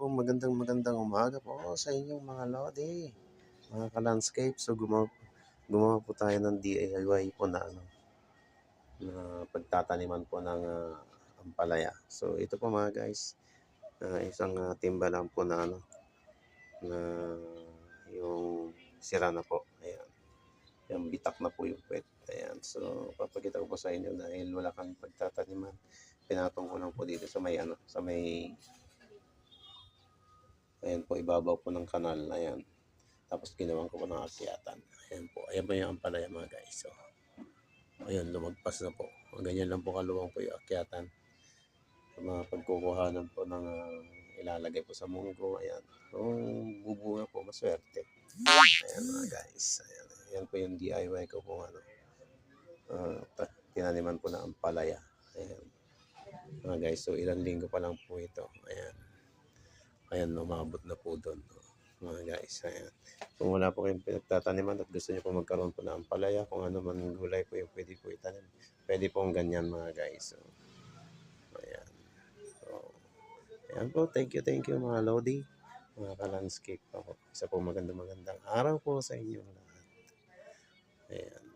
po, magandang umaga po sa inyong mga lodi, mga ka-landscape. So gumawa po tayo ng DIY po na pagtataniman po ng ampalaya. So ito po mga guys, isang timba lang po na na yung sira na po. Ayan. Yung bitak na po yung puwet. Ayan. So papakita ko po sa inyo dahil wala kang pagtataniman. Pinatong ko lang po dito sa may ayan po, ibabaw po ng kanal. Ayan. Tapos ginawan ko po ng akyatan. Ayan po. Ayan po yung ampalaya mga guys. So, ayan, lumagpas na po. Ganyan lang po kaluwang po yung akyatan. Sa mga pagkukuhanan po ng ilalagay po sa munggo. Ayan. Kung bubunga po, maswerte. Ayan mga guys. Ayan. Ayan po yung DIY ko po. Tinaniman po na ampalaya. Ayan. Mga guys, so ilang linggo pa lang po ito. Ayan. Ayan, umabot na po doon. Mga guys, ayan. Kung wala po kayong pinagtataniman at gusto niyo po magkaroon po ng ampalaya, kung ano man gulay po yung pwede po itanim, pwede pong ganyan mga guys. So, ayan. So, ayan po. Thank you mga lodi, mga ka-landscape po. Isa po magandang araw po sa inyo lahat. Ayan.